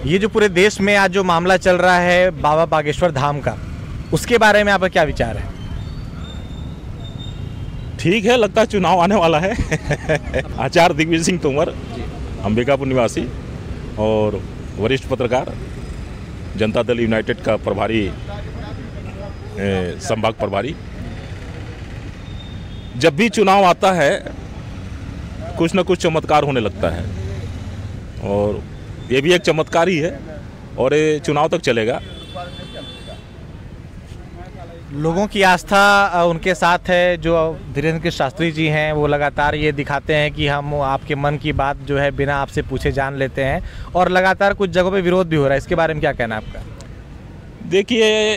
ये जो पूरे देश में आज जो मामला चल रहा है बाबा बागेश्वर धाम का, उसके बारे में आपका क्या विचार है? ठीक है, लगता है चुनाव आने वाला है। आचार्य दिग्विजय सिंह तोमर, अंबिकापुर निवासी और वरिष्ठ पत्रकार, जनता दल यूनाइटेड का प्रभारी, संभाग प्रभारी। जब भी चुनाव आता है कुछ न कुछ चमत्कार होने लगता है और ये भी एक चमत्कार ही है और ये चुनाव तक चलेगा। लोगों की आस्था उनके साथ है। जो धीरेन्द्र शास्त्री जी हैं वो लगातार ये दिखाते हैं कि हम आपके मन की बात जो है बिना आपसे पूछे जान लेते हैं, और लगातार कुछ जगहों पे विरोध भी हो रहा है। इसके बारे में क्या कहना है आपका? देखिए,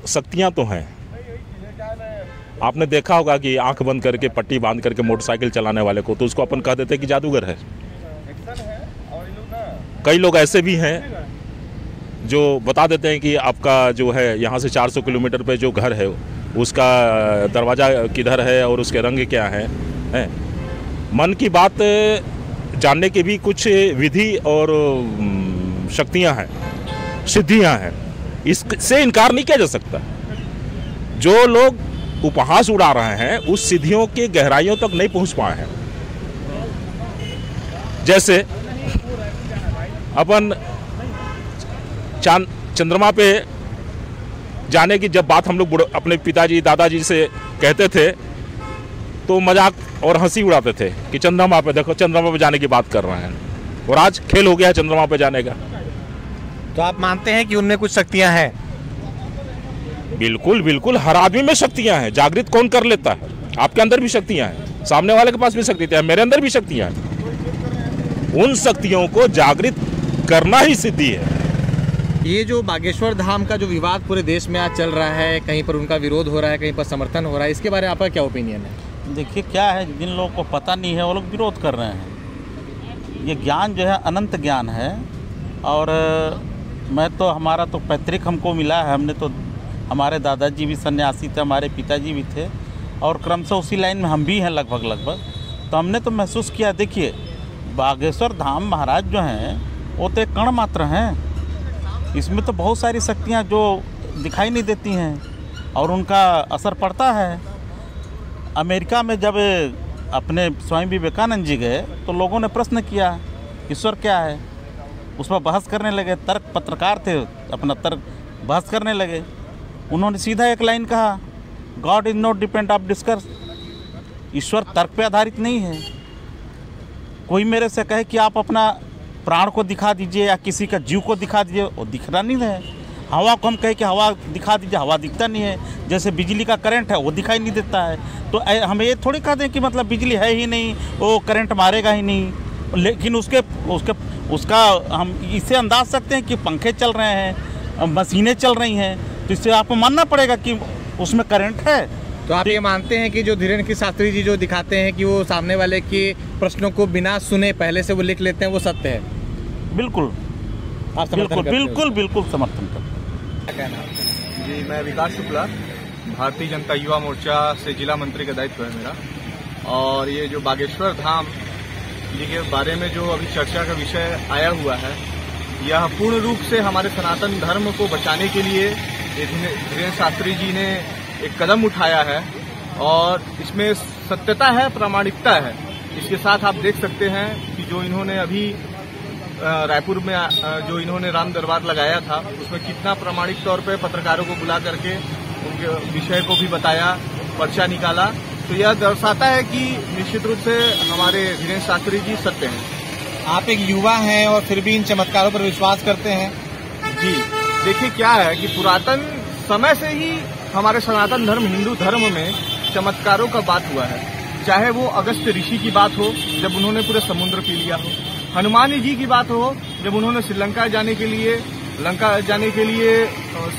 शक्तियां तो हैं। आपने देखा होगा कि आंख बंद करके पट्टी बांध करके मोटरसाइकिल चलाने वाले को तो उसको अपन कह देते हैं कि जादूगर है। कई लोग ऐसे भी हैं जो बता देते हैं कि आपका जो है यहाँ से 400 किलोमीटर पे जो घर है उसका दरवाज़ा किधर है और उसके रंग क्या है। मन की बात जानने की भी कुछ विधि और शक्तियाँ हैं, सिद्धियाँ हैं, इससे इनकार नहीं किया जा सकता। जो लोग उपहास उड़ा रहे हैं उस सिद्धियों के गहराइयों तक नहीं पहुंच पाए हैं। जैसे अपन चंद्रमा पे जाने की जब बात हम लोग अपने पिताजी दादाजी से कहते थे तो मजाक और हंसी उड़ाते थे कि चंद्रमा पे देखो, चंद्रमा पे जाने की बात कर रहे हैं, और आज खेल हो गया है चंद्रमा पे जाने का। तो आप मानते हैं कि उनमें कुछ शक्तियां हैं? बिल्कुल बिल्कुल, हर आदमी में शक्तियां हैं। जागृत कौन कर लेता है? आपके अंदर भी शक्तियां हैं, सामने वाले के पास भी शक्तियां हैं, मेरे अंदर भी शक्तियां हैं। उन शक्तियों को जागृत करना ही सिद्धि है। ये जो बागेश्वर धाम का जो विवाद पूरे देश में आज चल रहा है, कहीं पर उनका विरोध हो रहा है, कहीं पर समर्थन हो रहा है, इसके बारे में आपका क्या ओपिनियन है? देखिए, क्या है, जिन लोगों को पता नहीं है वो लोग विरोध कर रहे हैं। ये ज्ञान जो है अनंत ज्ञान है, और मैं तो, हमारा तो पैतृक हमको मिला है। हमने तो, हमारे दादाजी भी सन्यासी थे, हमारे पिताजी भी थे, और क्रमशः उसी लाइन में हम भी हैं लगभग। तो हमने तो महसूस किया। देखिए, बागेश्वर धाम महाराज जो हैं वो तो एक कण मात्र हैं। इसमें तो बहुत सारी शक्तियाँ जो दिखाई नहीं देती हैं और उनका असर पड़ता है। अमेरिका में जब अपने स्वामी विवेकानंद जी गए तो लोगों ने प्रश्न किया, ईश्वर क्या है? उस पर बहस करने लगे। तर्क पत्रकार थे, अपना तर्क बहस करने लगे। उन्होंने सीधा एक लाइन कहा, God is not depend of discuss. ईश्वर तर्क पे आधारित नहीं है। कोई मेरे से कहे कि आप अपना प्राण को दिखा दीजिए या किसी का जीव को दिखा दीजिए, वो दिखना नहीं है। हवा को हम कहे कि हवा दिखा दीजिए, हवा दिखता नहीं है। जैसे बिजली का करंट है वो दिखाई नहीं देता है। तो हम ये थोड़ी कह दें कि मतलब बिजली है ही नहीं, वो करंट मारेगा ही नहीं। लेकिन उसका हम इसे अंदाज सकते हैं कि पंखे चल रहे हैं, मशीनें चल रही हैं, तो इससे आपको मानना पड़ेगा कि उसमें करंट है। तो आप ये मानते हैं कि जो धीरेन्द्र शास्त्री जी जो दिखाते हैं कि वो सामने वाले के प्रश्नों को बिना सुने पहले से वो लिख लेते हैं, वो सत्य है? बिल्कुल, आप बिल्कुल समर्थन करते हैं। जी, मैं विकास शुक्ला, भारतीय जनता युवा मोर्चा से जिला मंत्री का दायित्व है मेरा। और ये जो बागेश्वर धाम जी के बारे में जो अभी चर्चा का विषय आया हुआ है, यह पूर्ण रूप से हमारे सनातन धर्म को बचाने के लिए धीरेन्द्र शास्त्री जी ने एक कदम उठाया है, और इसमें सत्यता है, प्रामाणिकता है। इसके साथ आप देख सकते हैं कि जो इन्होंने अभी रायपुर में जो इन्होंने राम दरबार लगाया था, उसमें कितना प्रामाणिक तौर पे पत्रकारों को बुला करके उनके विषय को भी बताया, पर्चा निकाला। तो यह दर्शाता है कि निश्चित रूप से हमारे धीरेन्द्र शास्त्री जी सत्य हैं। आप एक युवा हैं और फिर भी इन चमत्कारों पर विश्वास करते हैं? जी, देखिए क्या है कि पुरातन समय से ही हमारे सनातन धर्म, हिंदू धर्म में चमत्कारों का बात हुआ है। चाहे वो अगस्त्य ऋषि की बात हो, जब उन्होंने पूरे समुद्र पी लिया हो, हनुमान जी की बात हो, जब उन्होंने श्रीलंका जाने के लिए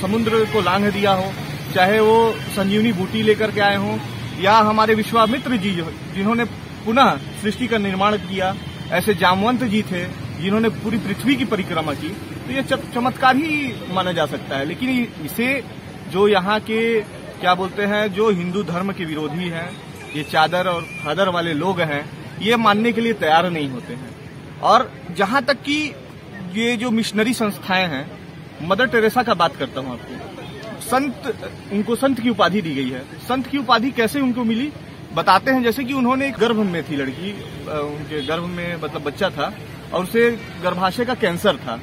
समुद्र को लांघ दिया हो, चाहे वो संजीवनी बूटी लेकर के आए हों, या हमारे विश्वामित्र जी जिन्होंने पुनः सृष्टि का निर्माण किया, ऐसे जामवंत जी थे जिन्होंने पूरी पृथ्वी की परिक्रमा की। तो ये चमत्कार ही माना जा सकता है। लेकिन इसे जो यहाँ के क्या बोलते हैं, जो हिंदू धर्म के विरोधी हैं, ये चादर और फादर वाले लोग हैं, ये मानने के लिए तैयार नहीं होते हैं। और जहां तक कि ये जो मिशनरी संस्थाएं हैं, मदर टेरेसा का बात करता हूं आपको। संत, उनको संत की उपाधि दी गई है। संत की उपाधि कैसे उनको मिली बताते हैं। जैसे कि उन्होंने एक गर्भ में थी लड़की, उनके गर्भ में मतलब बच्चा था और उसे गर्भाशय का कैंसर था।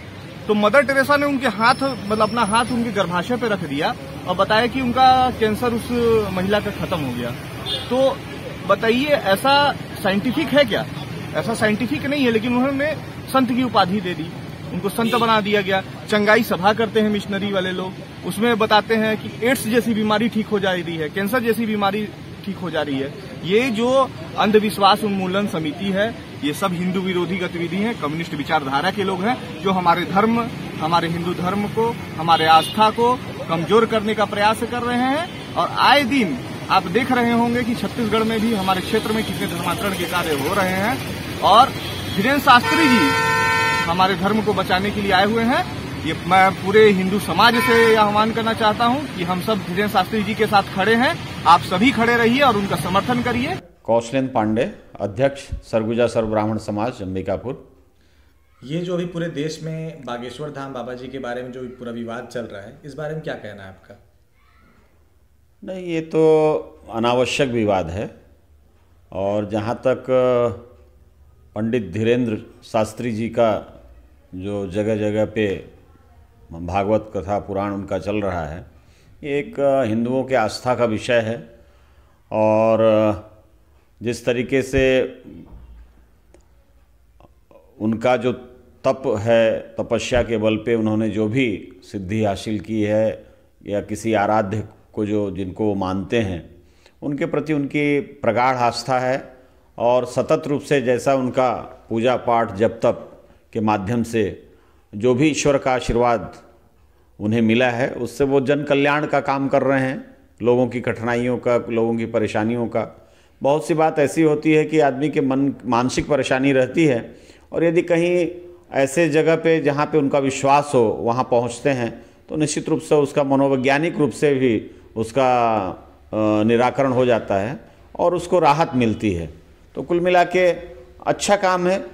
तो मदर टेरेसा ने उनके हाथ मतलब अपना हाथ उनके गर्भाशय पे रख दिया और बताया कि उनका कैंसर उस महिला का खत्म हो गया। तो बताइए, ऐसा साइंटिफिक है क्या? ऐसा साइंटिफिक नहीं है, लेकिन उन्होंने संत की उपाधि दे दी, उनको संत बना दिया गया। चंगाई सभा करते हैं मिशनरी वाले लोग, उसमें बताते हैं कि एड्स जैसी बीमारी ठीक हो जा रही है, कैंसर जैसी बीमारी ठीक हो जा रही है। ये जो अंधविश्वास उन्मूलन समिति है, ये सब हिंदू विरोधी गतिविधि है, कम्युनिस्ट विचारधारा के लोग हैं जो हमारे धर्म, हमारे हिंदू धर्म को, हमारे आस्था को कमजोर करने का प्रयास कर रहे हैं। और आए दिन आप देख रहे होंगे कि छत्तीसगढ़ में भी हमारे क्षेत्र में कितने धर्मांतरण के कार्य हो रहे हैं और धीरेन्द्र शास्त्री जी हमारे धर्म को बचाने के लिए आए हुए हैं। ये मैं पूरे हिंदू समाज से आह्वान करना चाहता हूं कि हम सब धीरेन्द्र शास्त्री जी के साथ खड़े हैं। आप सभी खड़े रहिए और उनका समर्थन करिए। कौशलेंद्र पांडे, अध्यक्ष सरगुजा सर्व ब्राह्मण समाज अंबिकापुर। ये जो अभी पूरे देश में बागेश्वर धाम बाबा जी के बारे में जो पूरा विवाद चल रहा है, इस बारे में क्या कहना है आपका? नहीं, ये तो अनावश्यक विवाद है। और जहाँ तक पंडित धीरेन्द्र शास्त्री जी का जो जगह जगह पे भागवत कथा पुराण उनका चल रहा है, ये एक हिंदुओं के आस्था का विषय है। और जिस तरीके से उनका जो तप है, तपस्या के बल पे उन्होंने जो भी सिद्धि हासिल की है, या किसी आराध्य को जो जिनको वो मानते हैं, उनके प्रति उनकी प्रगाढ़ आस्था है। और सतत रूप से जैसा उनका पूजा पाठ जप तप के माध्यम से जो भी ईश्वर का आशीर्वाद उन्हें मिला है, उससे वो जन कल्याण का काम कर रहे हैं। लोगों की कठिनाइयों का, लोगों की परेशानियों का। बहुत सी बात ऐसी होती है कि आदमी के मन मानसिक परेशानी रहती है, और यदि कहीं ऐसे जगह पे जहाँ पे उनका विश्वास हो वहाँ पहुँचते हैं तो निश्चित रूप से उसका मनोवैज्ञानिक रूप से भी उसका निराकरण हो जाता है और उसको राहत मिलती है। तो कुल मिला के अच्छा काम है।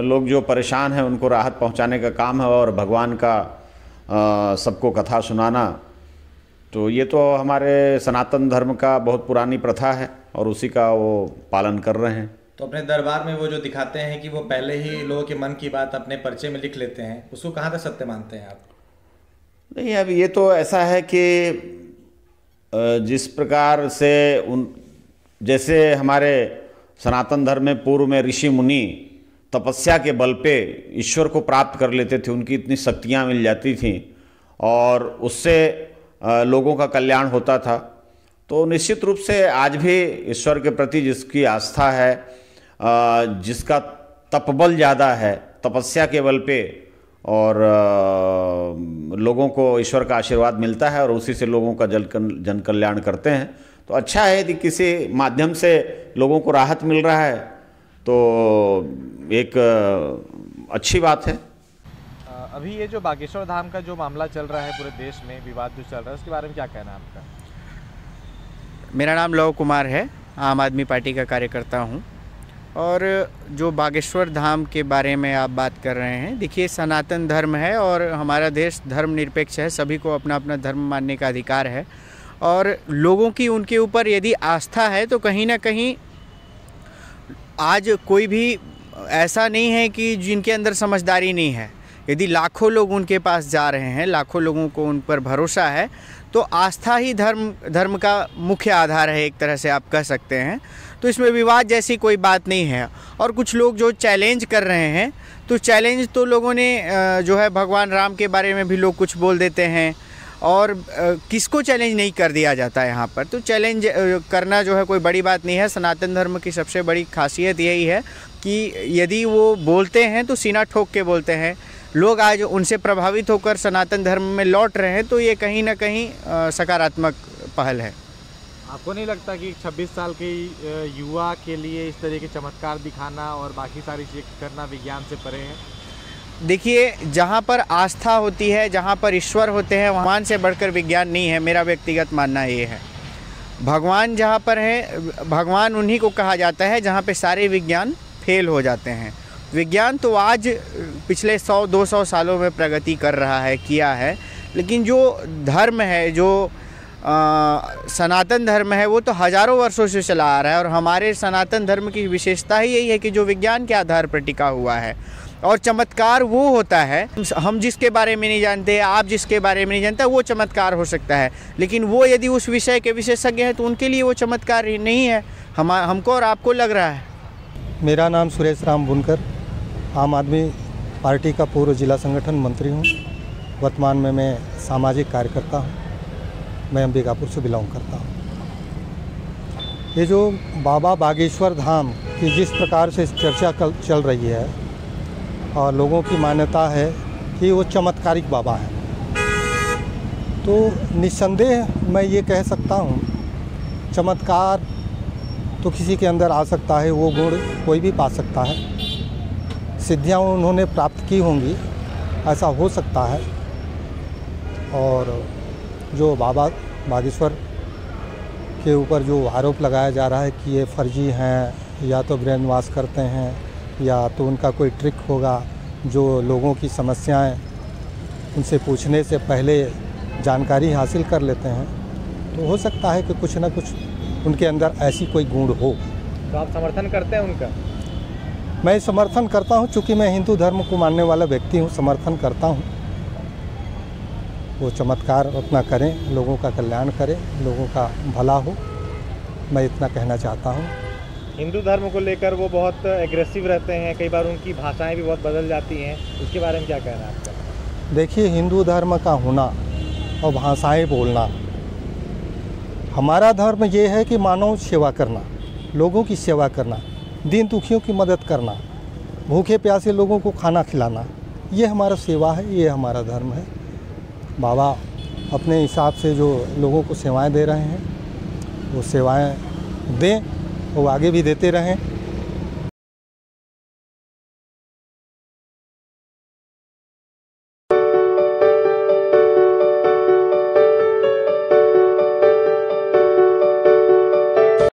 लोग जो परेशान हैं उनको राहत पहुंचाने का काम है, और भगवान का सबको कथा सुनाना, तो ये तो हमारे सनातन धर्म का बहुत पुरानी प्रथा है और उसी का वो पालन कर रहे हैं। तो अपने दरबार में वो जो दिखाते हैं कि वो पहले ही लोगों के मन की बात अपने पर्चे में लिख लेते हैं, उसको कहाँ तक सत्य मानते हैं आप? नहीं, अब ये तो ऐसा है कि जिस प्रकार से जैसे हमारे सनातन धर्म में पूर्व में ऋषि मुनि तपस्या के बल पे ईश्वर को प्राप्त कर लेते थे, उनकी इतनी शक्तियाँ मिल जाती थीं और उससे लोगों का कल्याण होता था। तो निश्चित रूप से आज भी ईश्वर के प्रति जिसकी आस्था है, जिसका तपबल ज़्यादा है, तपस्या के बल पे, और लोगों को ईश्वर का आशीर्वाद मिलता है और उसी से लोगों का जन कल्याण करते हैं, तो अच्छा है। यदि किसी माध्यम से लोगों को राहत मिल रहा है तो एक अच्छी बात है। अभी ये जो बागेश्वर धाम का जो मामला चल रहा है पूरे देश में, विवाद जो चल रहा है, उसके बारे में क्या कहना है आपका? मेरा नाम लव कुमार है, आम आदमी पार्टी का कार्यकर्ता हूं। और जो बागेश्वर धाम के बारे में आप बात कर रहे हैं, देखिए सनातन धर्म है और हमारा देश धर्मनिरपेक्ष है, सभी को अपना अपना धर्म मानने का अधिकार है। और लोगों की उनके ऊपर यदि आस्था है तो कहीं ना कहीं आज कोई भी ऐसा नहीं है कि जिनके अंदर समझदारी नहीं है। यदि लाखों लोग उनके पास जा रहे हैं, लाखों लोगों को उन पर भरोसा है, तो आस्था ही धर्म का मुख्य आधार है, एक तरह से आप कह सकते हैं। तो इसमें विवाद जैसी कोई बात नहीं है। और कुछ लोग जो चैलेंज कर रहे हैं, तो चैलेंज तो लोगों ने जो है भगवान राम के बारे में भी लोग कुछ बोल देते हैं, और किसको चैलेंज नहीं कर दिया जाता यहाँ पर। तो चैलेंज करना जो है कोई बड़ी बात नहीं है। सनातन धर्म की सबसे बड़ी खासियत यही है कि यदि वो बोलते हैं तो सीना ठोक के बोलते हैं। लोग आज उनसे प्रभावित होकर सनातन धर्म में लौट रहे हैं, तो ये कहीं ना कहीं सकारात्मक पहल है। आपको नहीं लगता कि 26 साल के युवा के लिए इस तरह के चमत्कार दिखाना और बाकी सारी चीज़ें करना विज्ञान से परे है? देखिए, जहाँ पर आस्था होती है, जहाँ पर ईश्वर होते हैं, भगवान से बढ़कर विज्ञान नहीं है। मेरा व्यक्तिगत मानना ये है। भगवान जहाँ पर है, भगवान उन्हीं को कहा जाता है जहाँ पे सारे विज्ञान फेल हो जाते हैं। विज्ञान तो आज पिछले 100-200 सालों में प्रगति कर रहा है, किया है, लेकिन जो धर्म है, जो सनातन धर्म है, वो तो हज़ारों वर्षों से चला आ रहा है। और हमारे सनातन धर्म की विशेषता ही यही है कि जो विज्ञान के आधार पर टिका हुआ है। और चमत्कार वो होता है, हम जिसके बारे में नहीं जानते, आप जिसके बारे में नहीं जानते, वो चमत्कार हो सकता है, लेकिन वो यदि उस विषय के विशेषज्ञ हैं तो उनके लिए वो चमत्कार नहीं है। हमको और आपको लग रहा है। मेरा नाम सुरेश राम बुनकर, आम आदमी पार्टी का पूर्व जिला संगठन मंत्री हूँ। वर्तमान में मैं सामाजिक कार्यकर्ता हूँ। मैं अंबिकापुर से बिलोंग करता हूँ। ये जो बाबा बागेश्वर धाम की जिस प्रकार से चर्चा चल रही है और लोगों की मान्यता है कि वो चमत्कारिक बाबा हैं, तो निस्संदेह मैं ये कह सकता हूँ चमत्कार तो किसी के अंदर आ सकता है, वो गुण कोई भी पा सकता है। सिद्धियाँ उन्होंने प्राप्त की होंगी, ऐसा हो सकता है। और जो बाबा बागेश्वर के ऊपर जो आरोप लगाया जा रहा है कि ये फर्जी हैं, या तो ब्रेन वॉश करते हैं, या तो उनका कोई ट्रिक होगा जो लोगों की समस्याएं उनसे पूछने से पहले जानकारी हासिल कर लेते हैं, तो हो सकता है कि कुछ ना कुछ उनके अंदर ऐसी कोई गुण हो। तो आप समर्थन करते हैं उनका? मैं समर्थन करता हूं, चूँकि मैं हिंदू धर्म को मानने वाला व्यक्ति हूं, समर्थन करता हूं। वो चमत्कार अपना करें, लोगों का कल्याण करें, लोगों का भला हो, मैं इतना कहना चाहता हूं। हिंदू धर्म को लेकर वो बहुत एग्रेसिव रहते हैं, कई बार उनकी भाषाएं भी बहुत बदल जाती हैं, उसके बारे में क्या कहना है आपका? देखिए, हिंदू धर्म का होना और भाषाएं बोलना, हमारा धर्म ये है कि मानव सेवा करना, लोगों की सेवा करना, दीन दुखियों की मदद करना, भूखे प्यासे लोगों को खाना खिलाना, ये हमारा सेवा है, ये हमारा धर्म है। बाबा अपने हिसाब से जो लोगों को सेवाएं दे रहे हैं, वो सेवाएं दें, वो आगे भी देते रहें।